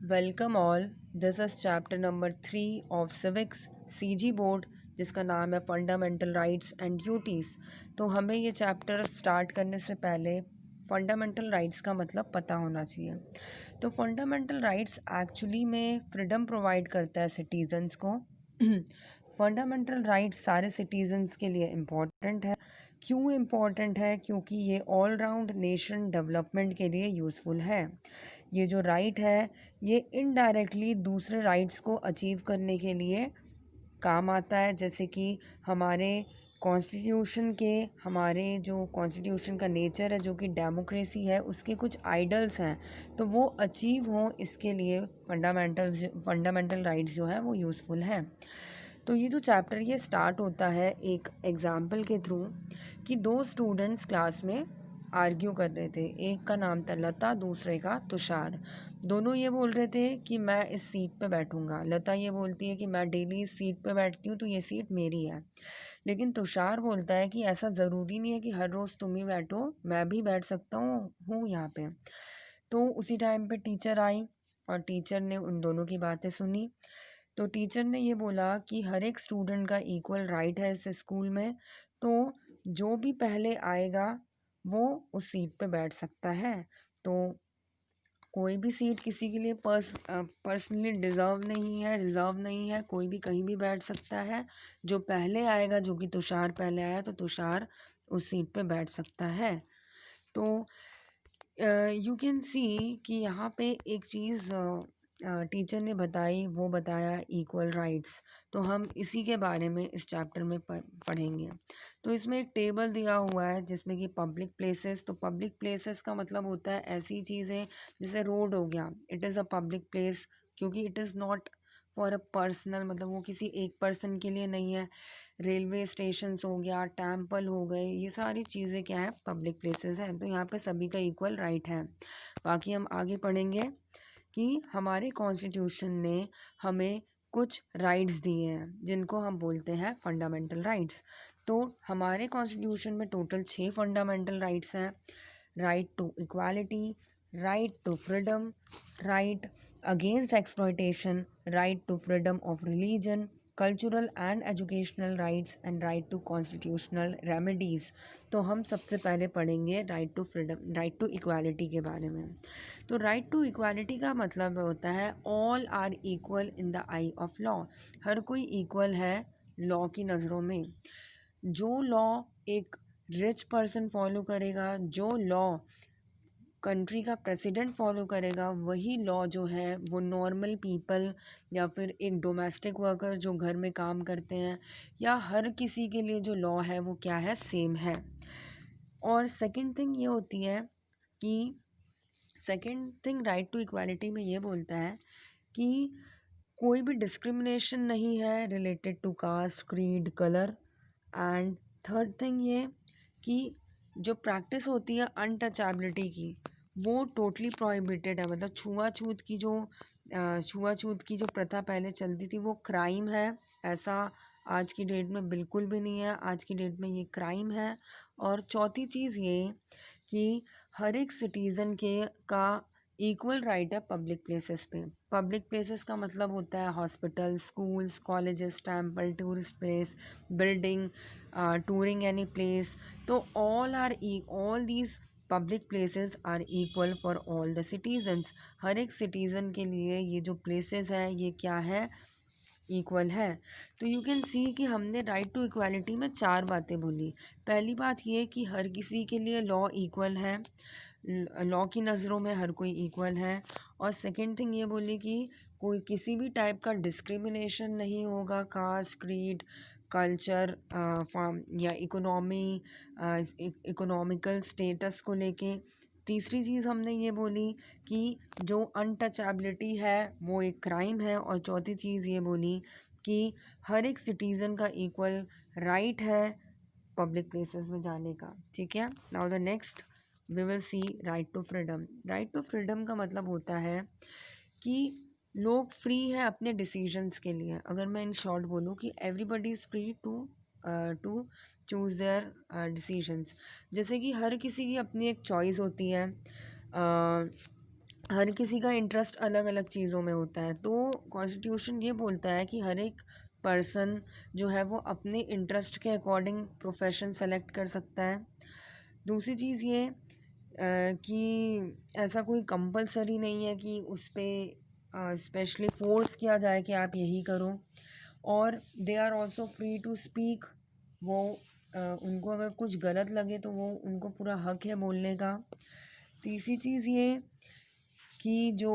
Welcome all. This is chapter number 3 of civics CG board, जिसका नाम है fundamental rights and duties. तो हमें ये चैप्टर स्टार्ट करने से पहले फंडामेंटल राइट्स का मतलब पता होना चाहिए। तो फंडामेंटल राइट्स एक्चुअली में फ्रीडम प्रोवाइड करता है सिटीजन्स को। फंडामेंटल राइट्स सारे सिटीजन्स के लिए इम्पॉर्टेंट है। क्यों इम्पॉर्टेंट है? क्योंकि ये ऑल राउंड नेशन डेवलपमेंट के लिए यूज़फुल है। ये जो राइट है ये इनडायरेक्टली दूसरे राइट्स को अचीव करने के लिए काम आता है। जैसे कि हमारे कॉन्स्टिट्यूशन के हमारे जो कॉन्स्टिट्यूशन का नेचर है, जो कि डेमोक्रेसी है, उसके कुछ आइडल्स हैं, तो वो अचीव हों, इसके लिए फंडामेंटल राइट्स जो है वो यूज़फुल हैं। तो ये जो चैप्टर ये स्टार्ट होता है एक एग्ज़ाम्पल के थ्रू कि दो स्टूडेंट्स क्लास में आर्ग्यू कर रहे थे। एक का नाम था लता, दूसरे का तुषार। दोनों ये बोल रहे थे कि मैं इस सीट पे बैठूंगा। लता ये बोलती है कि मैं डेली इस सीट पे बैठती हूँ, तो ये सीट मेरी है। लेकिन तुषार बोलता है कि ऐसा ज़रूरी नहीं है कि हर रोज़ तुम ही बैठो, मैं भी बैठ सकता हूँ यहाँ पे। तो उसी टाइम पे टीचर आई और टीचर ने उन दोनों की बातें सुनी। तो टीचर ने ये बोला कि हर एक स्टूडेंट का इक्वल राइट है इस स्कूल में, तो जो भी पहले आएगा वो उस सीट पे बैठ सकता है। तो कोई भी सीट किसी के लिए पर्सनली रिज़र्व नहीं है, कोई भी कहीं भी बैठ सकता है। जो पहले आएगा, जो कि तुषार पहले आया, तो तुषार उस सीट पे बैठ सकता है। तो यू कैन सी कि यहाँ पे एक चीज़ टीचर ने बताई, वो बताया इक्वल राइट्स। तो हम इसी के बारे में इस चैप्टर में पढ़ेंगे। तो इसमें एक टेबल दिया हुआ है जिसमें कि पब्लिक प्लेसेस। तो पब्लिक प्लेसेस का मतलब होता है ऐसी चीज़ें, जैसे रोड हो गया, it is a public place, क्योंकि it is not for a personal, मतलब वो किसी एक पर्सन के लिए नहीं है। रेलवे स्टेशंस हो गया, टेम्पल हो गए, ये सारी चीज़ें क्या है, पब्लिक प्लेसेस हैं। तो यहाँ पे सभी का इक्वल राइट है। बाकी हम आगे पढ़ेंगे कि हमारे कॉन्स्टिट्यूशन ने हमें कुछ राइट्स दिए हैं जिनको हम बोलते हैं फंडामेंटल राइट्स। तो हमारे कॉन्स्टिट्यूशन में टोटल 6 फंडामेंटल राइट्स हैं। Right to equality, right to freedom, right against exploitation, right to freedom of religion, cultural and educational rights and right to constitutional remedies. तो हम सबसे पहले पढ़ेंगे right to freedom, right to equality के बारे में। तो राइट टू इक्वालिटी का मतलब होता है all are equal in the eye of law. हर कोई इक्वल है लॉ की नज़रों में। जो लॉ एक रिच पर्सन फॉलो करेगा, जो लॉ कंट्री का प्रेसिडेंट फॉलो करेगा, वही लॉ जो है वो नॉर्मल पीपल या फिर एक डोमेस्टिक वर्कर जो घर में काम करते हैं, या हर किसी के लिए जो लॉ है वो क्या है, सेम है। और सेकंड थिंग ये होती है कि second thing right to equality में ये बोलता है कि कोई भी डिस्क्रिमिनेशन नहीं है related to caste, creed, colour. And third thing ये कि जो प्रैक्टिस होती है अनटचेबिलिटी की, वो टोटली प्रोहिबिटेड है। मतलब छुआछूत की जो प्रथा पहले चलती थी वो क्राइम है, ऐसा आज की डेट में बिल्कुल भी नहीं है। आज की डेट में ये क्राइम है। और चौथी चीज़ ये कि हर एक सिटीज़न के का इक्वल राइट है पब्लिक प्लेसेस पे। पब्लिक प्लेसेस का मतलब होता है hospital, schools, colleges, temple, tourist place, building, touring any place. तो all these public places are equal for all the citizens. हर एक सिटीज़न के लिए ये जो प्लेसेस है ये क्या है, इक्वल है। तो यू कैन सी कि हमने राइट टू इक्वालिटी में 4 बातें बोली। पहली बात ये कि हर किसी के लिए लॉ इक्वल है, लॉ की नज़रों में हर कोई इक्वल है। और सेकंड थिंग ये बोली कि कोई किसी भी टाइप का डिस्क्रिमिनेशन नहीं होगा कास्ट, क्रीड, कल्चर, फॉर्म या इकोनॉमिकल स्टेटस को लेके। तीसरी चीज़ हमने ये बोली कि जो अनटचेबिलिटी है वो एक क्राइम है। और चौथी चीज़ ये बोली कि हर एक सिटीज़न का इक्वल राइट है पब्लिक प्लेसेस में जाने का। ठीक है, now the next we will see right to freedom. Right to freedom का मतलब होता है कि लोग फ्री हैं अपने डिसीजंस के लिए। अगर मैं इन शॉर्ट बोलूँ कि everybody is free to choose their decisions. जैसे कि हर किसी की अपनी एक चॉइस होती है। हर किसी का इंटरेस्ट अलग अलग चीज़ों में होता है, तो कॉन्स्टिट्यूशन ये बोलता है कि हर एक पर्सन जो है वो अपने इंटरेस्ट के अकॉर्डिंग प्रोफेशन सेलेक्ट कर सकता है। दूसरी चीज़ ये कि ऐसा कोई कंपलसरी नहीं है कि उस पर स्पेशली फोर्स किया जाए कि आप यही करो। और they are also free to speak. वो उनको अगर कुछ गलत लगे तो वो उनको पूरा हक है बोलने का। तीसरी चीज़ ये कि जो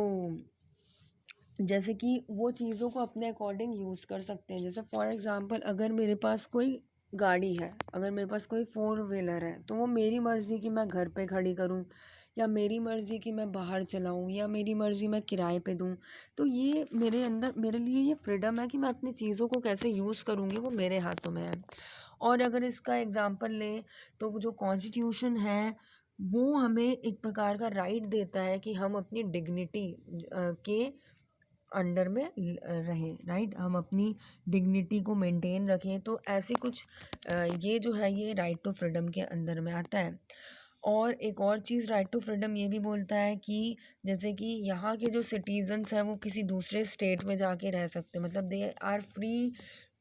जैसे कि वो चीज़ों को अपने अकॉर्डिंग यूज़ कर सकते हैं। जैसे फॉर एग्ज़ाम्पल अगर मेरे पास कोई गाड़ी है, अगर मेरे पास कोई फोर व्हीलर है, तो वो मेरी मर्ज़ी कि मैं घर पे खड़ी करूँ, या मेरी मर्ज़ी कि मैं बाहर चलाऊँ, या मेरी मर्ज़ी मैं किराए पे दूँ। तो ये मेरे अंदर, मेरे लिए ये फ्रीडम है कि मैं अपनी चीज़ों को कैसे यूज़ करूँगी, वो मेरे हाथों में है। और अगर इसका एग्ज़ाम्पल लें तो जो कॉन्स्टिट्यूशन है वो हमें एक प्रकार का राइट देता है कि हम अपनी डिग्निटी के अंडर में रहें, राइट, हम अपनी डिग्निटी को मेंटेन रखें। तो ऐसे कुछ ये जो है ये राइट टू फ्रीडम के अंदर में आता है। और एक और चीज़ राइट टू फ्रीडम ये भी बोलता है कि जैसे कि यहाँ के जो सिटीजन्स हैं वो किसी दूसरे स्टेट में जाके रह सकते हैं, मतलब they are free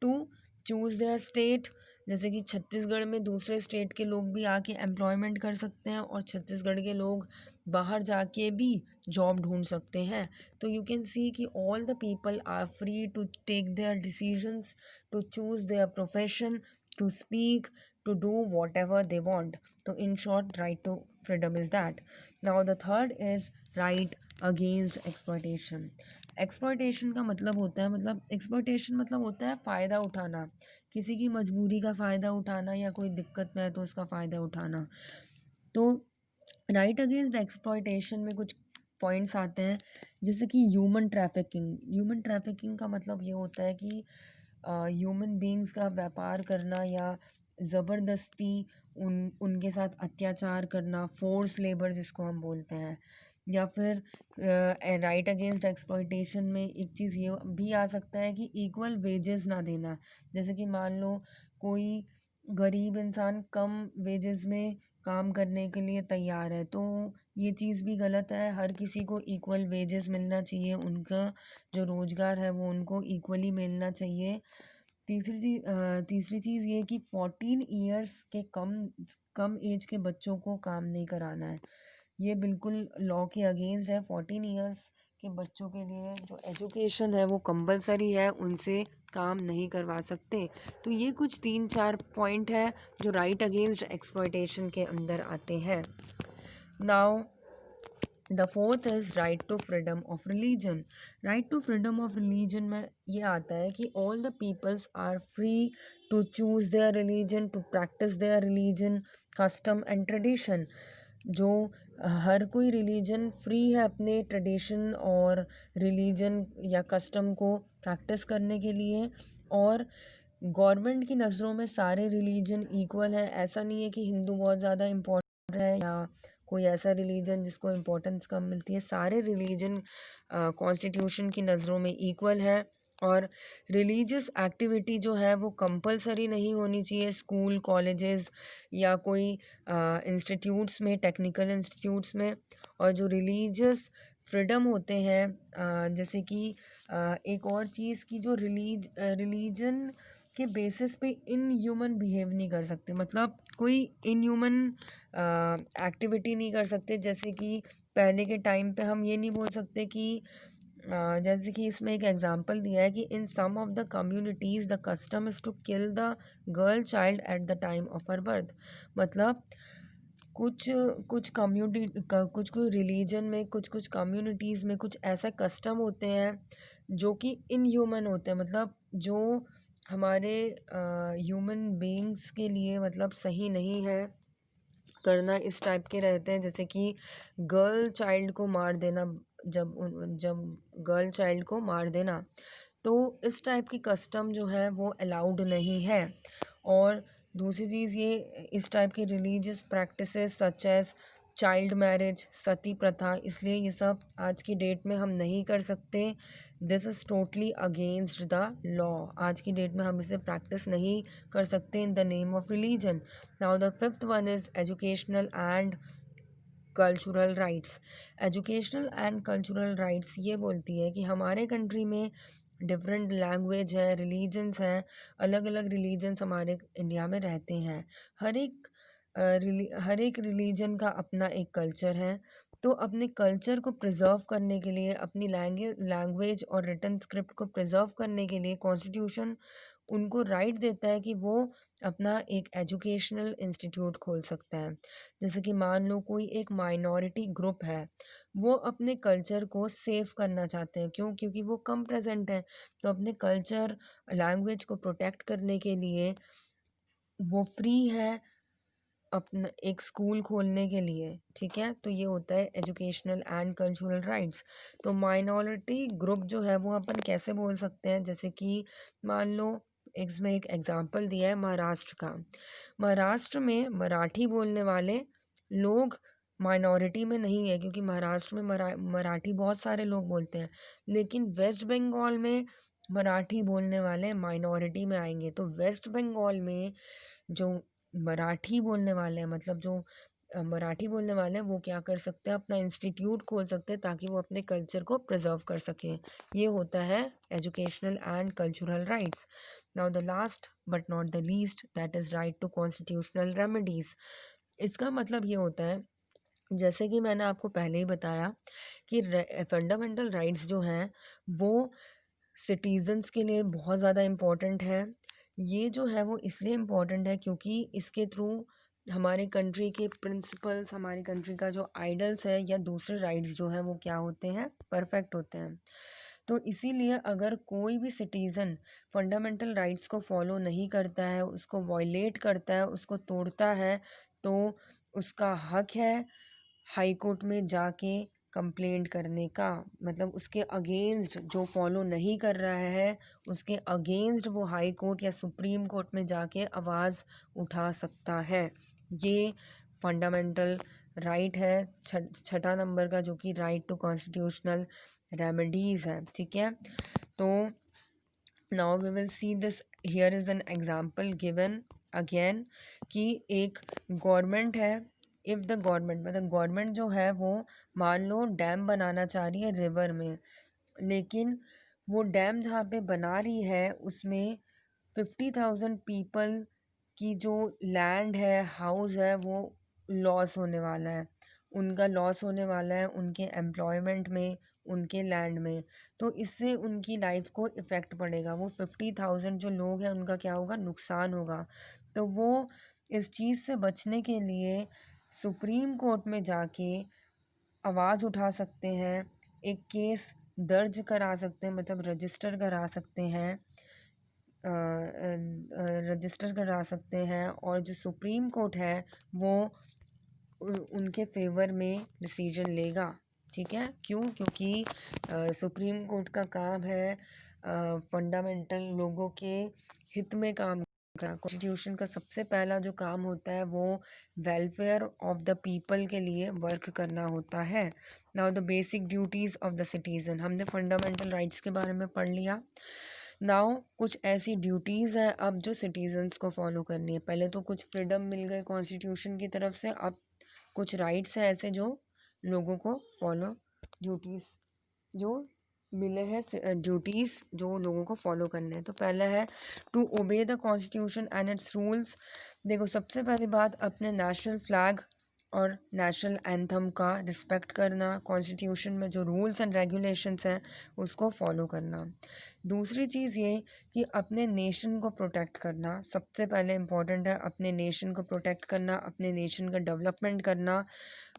to choose their state. जैसे कि छत्तीसगढ़ में दूसरे स्टेट के लोग भी आके एम्प्लॉयमेंट कर सकते हैं, और छत्तीसगढ़ के लोग बाहर जाके भी जॉब ढूंढ सकते हैं। तो यू कैन सी कि all the people are free to take their decisions, to choose their profession, to speak, to do whatever they want. So in short, right to freedom is that. Now the third is right against exploitation. Exploitation का मतलब होता है, मतलब exploitation मतलब होता है फ़ायदा उठाना, किसी की मजबूरी का फ़ायदा उठाना, या कोई दिक्कत में है तो उसका फ़ायदा उठाना। तो राइट अगेंस्ट एक्सप्लॉयटेशन में कुछ पॉइंट्स आते हैं, जैसे कि ह्यूमन ट्रैफिकिंग। ह्यूमन ट्रैफिकिंग का मतलब ये होता है कि ह्यूमन बींग्स का व्यापार करना, या ज़बरदस्ती उनके साथ अत्याचार करना, फोर्स लेबर जिसको हम बोलते हैं। या फिर राइट अगेंस्ट एक्सप्लॉयटेशन में एक चीज़ ये भी आ सकता है कि इक्वल वेजेस ना देना। जैसे कि मान लो कोई गरीब इंसान कम वेजेस में काम करने के लिए तैयार है, तो ये चीज़ भी गलत है। हर किसी को इक्वल वेजेस मिलना चाहिए, उनका जो रोज़गार है वो उनको इक्वली मिलना चाहिए। तीसरी चीज़ ये कि 14 ईयर्स के कम एज के बच्चों को काम नहीं कराना है। ये बिल्कुल लॉ के अगेंस्ट है। 14 ईयर्स के बच्चों के लिए जो एजुकेशन है वो कंपलसरी है, उनसे काम नहीं करवा सकते। तो ये कुछ 3-4 पॉइंट है जो राइट अगेंस्ट एक्सप्लॉयटेशन के अंदर आते हैं। Now the fourth is right to freedom of religion. Right to freedom of religion में ये आता है कि all the peoples are free to choose their religion, to practice their religion, custom and tradition. जो हर कोई रिलीजन फ्री है अपने ट्रेडिशन और रिलीजन या कस्टम को प्रैक्टिस करने के लिए। और गवर्नमेंट की नज़रों में सारे रिलीजन इक्वल है। ऐसा नहीं है कि हिंदू बहुत ज़्यादा इम्पोर्टेंट है या कोई ऐसा रिलीजन जिसको इम्पोर्टेंस कम मिलती है। सारे रिलीजन कॉन्स्टिट्यूशन की नज़रों में इक्वल है। और रिलीजियस एक्टिविटी जो है वो कंपलसरी नहीं होनी चाहिए स्कूल, कॉलेजेस या कोई इंस्टीट्यूट्स में, टेक्निकल इंस्टीट्यूट्स में। और जो रिलीजियस फ्रीडम होते हैं, जैसे कि एक और चीज़ की जो रिलीजन के बेसिस पे इन ह्यूमन बिहेव नहीं कर सकते, मतलब कोई इन ह्यूमन एक्टिविटी नहीं कर सकते। जैसे कि पहले के टाइम पे हम ये नहीं बोल सकते कि जैसे कि इसमें एक एग्जांपल दिया है कि in some of the communities the custom is to kill the girl child at the time of her birth. मतलब कुछ कुछ कम्युनिटी कुछ कुछ रिलीजन में, कुछ कुछ कम्युनिटीज़ में कुछ ऐसा कस्टम होते हैं जो कि इनह्यूमन होते हैं, मतलब जो हमारे ह्यूमन बीइंग्स के लिए मतलब सही नहीं है करना। इस टाइप के रहते हैं, जैसे कि गर्ल चाइल्ड को मार देना, जब गर्ल चाइल्ड को मार देना, तो इस टाइप की कस्टम जो है वो अलाउड नहीं है। और दूसरी चीज़ ये, इस टाइप की religious practices such as child marriage, sati प्रथा, इसलिए ये सब आज की डेट में हम नहीं कर सकते। This is totally against the law. आज की डेट में हम इसे प्रैक्टिस नहीं कर सकते in the name of religion. Now the fifth one is educational and cultural rights. Educational and cultural rights ये बोलती है कि हमारे कंट्री में डिफरेंट लैंग्वेज है, रिलीजन्स हैं, अलग अलग रिलीजन्स हमारे इंडिया में रहते हैं। हर एक रिलीजन का अपना एक कल्चर है। तो अपने कल्चर को प्रिजर्व करने के लिए, अपनी लैंग्वेज और रिटन स्क्रिप्ट को प्रिजर्व करने के लिए कॉन्स्टिट्यूशन उनको राइट देता है कि वो अपना एक एजुकेशनल इंस्टीट्यूट खोल सकता है। जैसे कि मान लो कोई एक माइनॉरिटी ग्रुप है, वो अपने कल्चर को सेव करना चाहते हैं, क्योंकि वो कम प्रेजेंट है। तो अपने कल्चर लैंग्वेज को प्रोटेक्ट करने के लिए वो फ्री है अपना एक स्कूल खोलने के लिए। ठीक है, तो ये होता है एजुकेशनल एंड कल्चरल राइट्स। तो माइनॉरिटी ग्रुप जो है वो अपन कैसे बोल सकते हैं, जैसे कि मान लो इसमें एक एग्जांपल दिया है महाराष्ट्र का। महाराष्ट्र में मराठी बोलने वाले लोग माइनॉरिटी में नहीं है, क्योंकि महाराष्ट्र में मराठी बहुत सारे लोग बोलते हैं। लेकिन वेस्ट बंगाल में मराठी बोलने वाले माइनॉरिटी में आएंगे। तो वेस्ट बंगाल में जो मराठी बोलने वाले हैं, मतलब जो मराठी बोलने वाले हैं, वो क्या कर सकते हैं, अपना इंस्टीट्यूट खोल सकते हैं ताकि वो अपने कल्चर को प्रिजर्व कर सकें। ये होता है educational and cultural rights. Now the last but not the least, that is right to constitutional remedies. इसका मतलब ये होता है, जैसे कि मैंने आपको पहले ही बताया कि फंडामेंटल राइट्स जो हैं वो सिटीजन्स के लिए बहुत ज़्यादा इम्पोर्टेंट है। ये जो है वो इसलिए इम्पोर्टेंट है क्योंकि इसके थ्रू हमारे कंट्री के प्रिंसिपल्स, हमारी कंट्री का जो आइडल्स है या दूसरे राइट्स जो हैं वो क्या होते हैं, परफेक्ट होते हैं। तो इसीलिए अगर कोई भी सिटीज़न फंडामेंटल राइट्स को फॉलो नहीं करता है, उसको वॉयलेट करता है, उसको तोड़ता है, तो उसका हक है हाई कोर्ट में जाके कंप्लेंट करने का। मतलब उसके अगेंस्ट, जो फॉलो नहीं कर रहा है उसके अगेंस्ट वो हाई कोर्ट या सुप्रीम कोर्ट में जाके आवाज़ उठा सकता है। ये फंडामेंटल राइट है छठा नंबर का, जो कि राइट टू कॉन्स्टिट्यूशनल रेमेडीज़ है। ठीक है, तो now we will see this, here is an example given again कि एक गवर्नमेंट है। इफ़ द गवर्नमेंट, मतलब गवर्नमेंट जो है वो मान लो डैम बनाना चाह रही है रिवर में, लेकिन वो डैम जहाँ पे बना रही है उसमें 50,000 पीपल की जो लैंड है, हाउस है, वो लॉस होने वाला है। उनका लॉस होने वाला है उनके एम्प्लॉयमेंट में, उनके लैंड में। तो इससे उनकी लाइफ को इफ़ेक्ट पड़ेगा। वो 50,000 जो लोग हैं उनका क्या होगा, नुकसान होगा। तो वो इस चीज़ से बचने के लिए सुप्रीम कोर्ट में जाके आवाज़ उठा सकते हैं, एक केस दर्ज करा सकते हैं, मतलब रजिस्टर करा सकते हैं, रजिस्टर करा सकते हैं। और जो सुप्रीम कोर्ट है वो उनके फेवर में डिसीजन लेगा। ठीक है, क्यों? क्योंकि सुप्रीम कोर्ट का काम है फंडामेंटल लोगों के हित में काम का। कॉन्स्टिट्यूशन का सबसे पहला जो काम होता है वो वेलफेयर ऑफ द पीपल के लिए वर्क करना होता है। Now the basic duties of the citizen, हमने फंडामेंटल राइट्स के बारे में पढ़ लिया। नाउ कुछ ऐसी ड्यूटीज़ हैं अब जो सिटीजन्स को फॉलो करनी है। पहले तो कुछ फ्रीडम मिल गए कॉन्स्टिट्यूशन की तरफ से, अब कुछ राइट्स हैं ऐसे जो लोगों को फॉलो, ड्यूटीज़ जो मिले हैं, ड्यूटीज़ जो लोगों को फॉलो करने हैं। तो पहला है to obey the constitution and its rules. देखो, सबसे पहली बात, अपने नेशनल फ्लैग और नेशनल एंथम का रिस्पेक्ट करना, कॉन्स्टिट्यूशन में जो रूल्स एंड रेगुलेशंस हैं उसको फॉलो करना। दूसरी चीज़ ये कि अपने नेशन को प्रोटेक्ट करना सबसे पहले इम्पॉर्टेंट है। अपने नेशन को प्रोटेक्ट करना, अपने नेशन का डेवलपमेंट करना,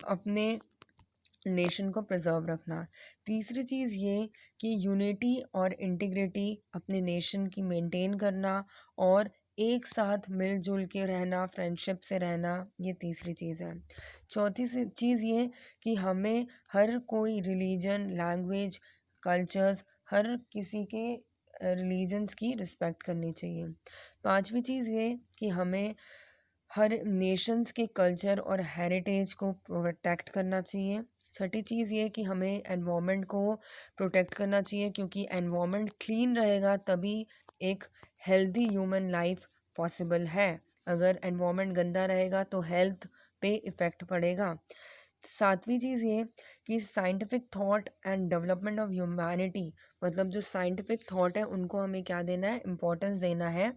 अपने नेशन को प्रिजर्व रखना। तीसरी चीज़ ये कि यूनिटी और इंटीग्रिटी अपने नेशन की मेंटेन करना और एक साथ मिलजुल के रहना, फ्रेंडशिप से रहना, ये तीसरी चीज़ है। चौथी चीज़ ये कि हमें हर कोई रिलीजन, लैंग्वेज, कल्चर्स, हर किसी के रिलीजन्स की रिस्पेक्ट करनी चाहिए। पांचवी चीज़ ये कि हमें हर नेशंस के कल्चर और हेरिटेज को प्रोटेक्ट करना चाहिए। छठी चीज़ ये कि हमें एनवायरनमेंट को प्रोटेक्ट करना चाहिए, क्योंकि एनवायरनमेंट क्लीन रहेगा तभी एक हेल्दी ह्यूमन लाइफ पॉसिबल है। अगर एनवायरनमेंट गंदा रहेगा तो हेल्थ पे इफ़ेक्ट पड़ेगा। सातवीं चीज़ ये कि scientific thought and development of humanity, मतलब जो साइंटिफिक थॉट है उनको हमें क्या देना है, इम्पोर्टेंस देना है,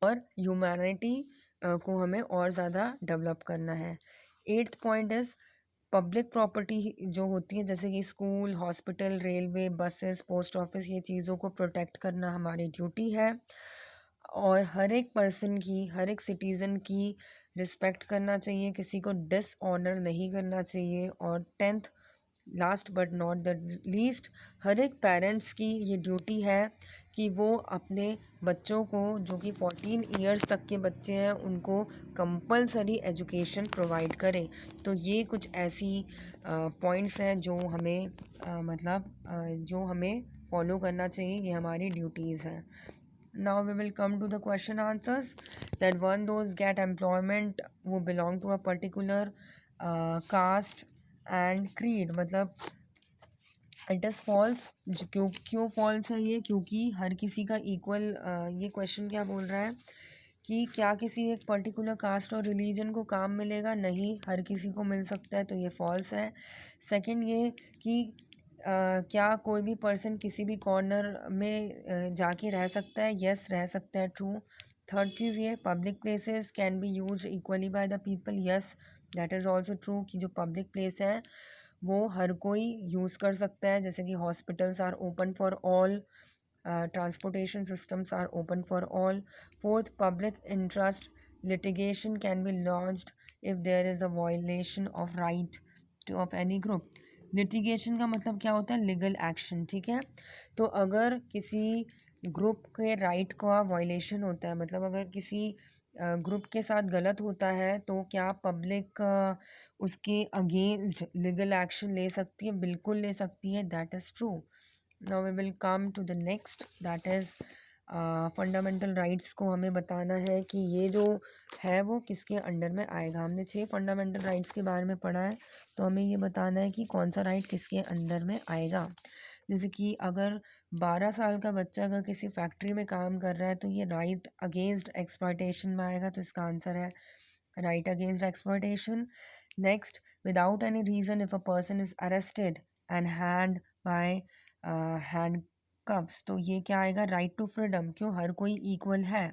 और ह्यूमैनिटी को हमें और ज़्यादा डेवलप करना है। Eighth point is public property जो होती है, जैसे कि school, hospital, railway, buses, post office, ये चीज़ों को प्रोटेक्ट करना हमारी ड्यूटी है, और हर एक पर्सन की, हर एक सिटीज़न की रिस्पेक्ट करना चाहिए, किसी को डिसऑनर नहीं करना चाहिए। और tenth, last but not the least, हर एक पेरेंट्स की ये ड्यूटी है कि वो अपने बच्चों को, जो कि 14 ईयर्स तक के बच्चे हैं, उनको कंपलसरी एजुकेशन प्रोवाइड करें। तो ये कुछ ऐसी पॉइंट्स हैं जो हमें जो हमें फॉलो करना चाहिए, ये हमारी ड्यूटीज़ हैं। Now we will come to the question answers, that one those get employment वो belong to a particular caste and creed, मतलब इट इज़ फॉल्स। क्यों फॉल्स है ये, क्योंकि हर किसी का इक्वल, ये क्वेश्चन क्या बोल रहा है कि क्या किसी एक पर्टिकुलर कास्ट और रिलीजन को काम मिलेगा, नहीं, हर किसी को मिल सकता है, तो ये फॉल्स है। सेकंड ये कि क्या कोई भी पर्सन किसी भी कॉर्नर में जाके रह सकता है, यस रह सकता है, ट्रू। थर्ड चीज़ ये, public places can be used equally by the people, yes that is also true, कि जो पब्लिक प्लेस है वो हर कोई यूज़ कर सकता है, जैसे कि hospitals are open for all, transportation systems are open for all. Fourth, public interest litigation can be launched if there is a violation of right to of any group. Litigation का मतलब क्या होता है, लीगल एक्शन, ठीक है। तो अगर किसी ग्रुप के राइट का वायलेशन होता है, मतलब अगर किसी ग्रुप के साथ गलत होता है, तो क्या पब्लिक उसके अगेंस्ट लीगल एक्शन ले सकती है, बिल्कुल ले सकती है, that is true. Now we will come to the next, that is fundamental rights को हमें बताना है कि ये जो है वो किसके अंडर में आएगा। हमने 6 फंडामेंटल राइट्स के बारे में पढ़ा है, तो हमें ये बताना है कि कौन सा राइट किसके अंडर में आएगा। जैसे कि अगर 12 साल का बच्चा अगर किसी फैक्ट्री में काम कर रहा है, तो ये राइट अगेंस्ट एक्सप्लॉयटेशन में आएगा, तो इसका आंसर है right against exploitation. Next, without any reason if a person is arrested and hand by hand cuffs, तो ये क्या आएगा, राइट टू फ्रीडम, क्यों, हर कोई इक्वल है।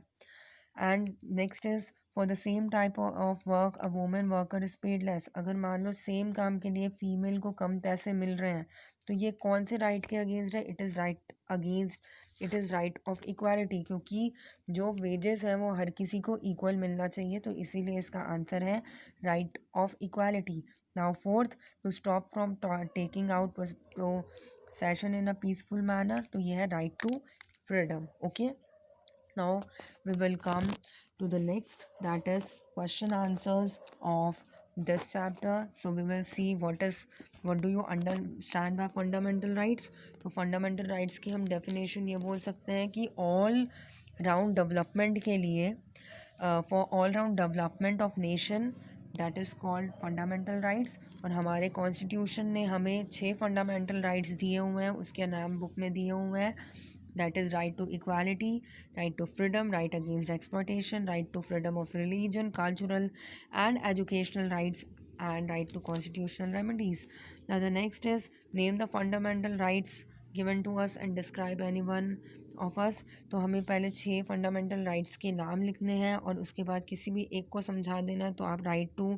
And next is for the same type of work a women worker is paid less, अगर मान लो same काम के लिए फीमेल को कम पैसे मिल रहे हैं, तो ये कौन से राइट के अगेंस्ट है, it is right against, it is right of equality, क्योंकि जो वेजेस हैं वो हर किसी को इक्वल मिलना चाहिए, तो इसीलिए इसका आंसर है right of equality. Now fourth, to stop from taking out procession in a peaceful manner, तो ये है right to freedom. Okay, now we will come to the next, that is question answers of this chapter. So we will see what do you understand by fundamental rights. तो fundamental rights की हम definition ये बोल सकते हैं कि all round development के लिए for all round development of nation, that is called fundamental rights। और हमारे कॉन्स्टिट्यूशन ने हमें 6 फंडामेंटल राइट्स दिए हुए हैं, उसके नाम बुक में दिए हुए हैं, that is right to equality, right to freedom, right against exploitation, right to freedom of religion, cultural and educational rights, and right to constitutional remedies. Now the next is name the fundamental rights given to us and describe any one of us। तो हमें पहले 6 fundamental rights के नाम लिखने हैं और उसके बाद किसी भी एक को समझा देना। तो आप राइट टू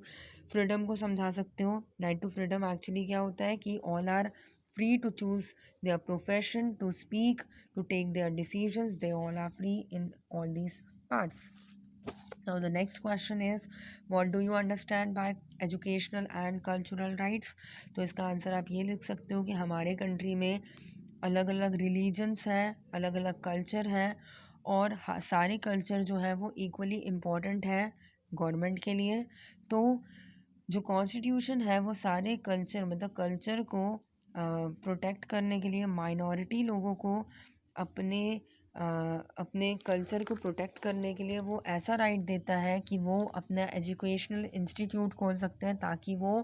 फ्रीडम को समझा सकते हो। राइट टू फ्रीडम एक्चुअली क्या होता है कि all are free to choose their profession, to speak, to take their decisions, they all are free in all these parts। Now the next question is, what do you understand by educational and cultural rights। तो इसका answer आप ये लिख सकते हो कि हमारे country में अलग अलग रिलीजन्स हैं, अलग अलग कल्चर हैं, और सारे कल्चर जो है वो इक्वली इम्पॉर्टेंट है गवर्नमेंट के लिए। तो जो कॉन्स्टिट्यूशन है वो सारे कल्चर, मतलब कल्चर को प्रोटेक्ट करने के लिए, माइनॉरिटी लोगों को अपने अपने कल्चर को प्रोटेक्ट करने के लिए वो ऐसा राइट देता है कि वो अपना एजुकेशनल इंस्टीट्यूट खोल सकते हैं ताकि वो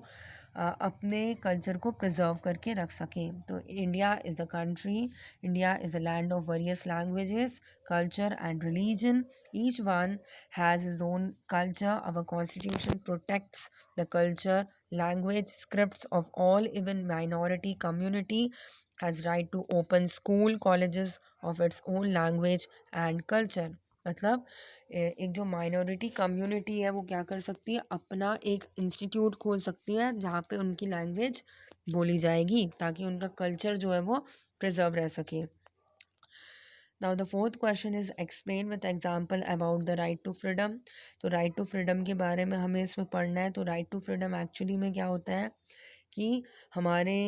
अपने कल्चर को प्रिजर्व करके रख सकें। तो India is a country, India is a land of various languages, culture and religion. Each one has his own culture. Our constitution protects the culture, language, scripts of all, even minority community has right to open school, colleges of its own language and culture. मतलब एक जो minority community है वो क्या कर सकती है, अपना एक इंस्टीट्यूट खोल सकती है जहाँ पे उनकी लैंग्वेज बोली जाएगी ताकि उनका कल्चर जो है वो प्रिजर्व रह सके। Now the fourth question is explain with example about the right to freedom. तो राइट टू फ्रीडम के बारे में हमें इसमें पढ़ना है। तो राइट टू फ्रीडम एक्चुअली में क्या होता है कि हमारे,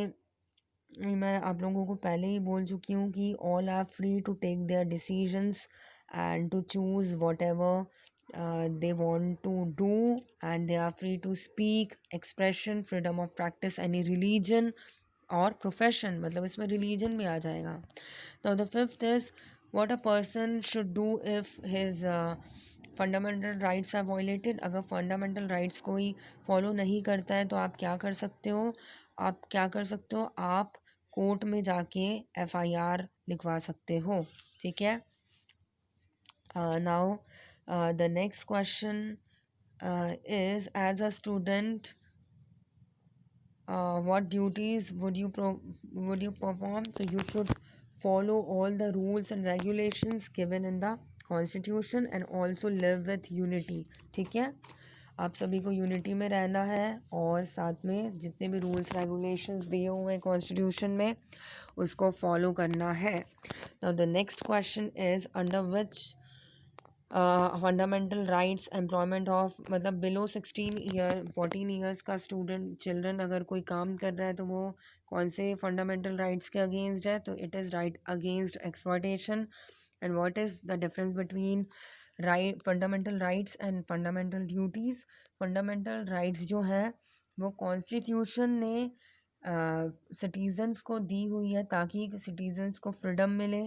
मैं आप लोगों को पहले ही बोल चुकी हूँ कि all are free to take their decisions and to choose whatever they want to do, and they are free to speak, expression, freedom of practice any religion और प्रोफेशन, मतलब इसमें रिलीजन भी आ जाएगा। Now the fifth is what a person should do if his fundamental rights are violated. अगर fundamental rights कोई follow नहीं करता है तो आप क्या कर सकते हो, आप कोर्ट में जाके FIR लिखवा सकते हो, ठीक है। Now the next question is, as a student, what duties would you perform? So you should follow all the rules and regulations given in the constitution and also live with unity, ठीक है। आप सभी को unity में रहना है और साथ में जितने भी रूल्स रेगुलेशंस दिए हुए हैं कॉन्स्टिट्यूशन में उसको फॉलो करना है। Now the next question is under which fundamental rights employment of, मतलब बिलो 14 ईयर्स का स्टूडेंट चिल्ड्रन अगर कोई काम कर रहा है तो वो कौन से फंडामेंटल राइट्स के अगेंस्ट है, तो it is right against exploitation. And what is the difference between fundamental rights and fundamental duties. Fundamental rights जो है वो कॉन्स्टिट्यूशन ने सिटीजन्स को दी हुई है ताकि सिटीजन्स को फ्रीडम मिले,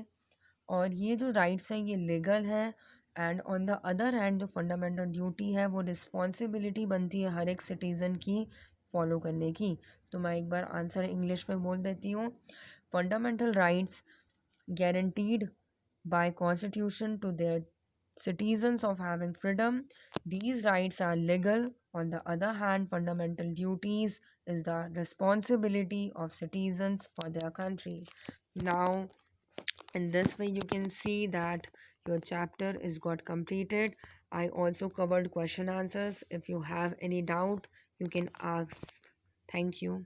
और ये जो राइट्स हैं ये लीगल है। And on the other hand जो फंडामेंटल ड्यूटी है वो रिस्पॉन्सिबिलिटी बनती है हर एक सिटीज़न की फॉलो करने की। तो मैं एक बार आंसर इंग्लिश में बोल देती हूँ। Fundamental rights guaranteed by constitution to their citizens of having freedom. These rights are legal. On the other hand, fundamental duties is the responsibility of citizens for their country. Now in this way you can see that your chapter is got completed. I also covered question answers. If you have any doubt you can ask. Thank you.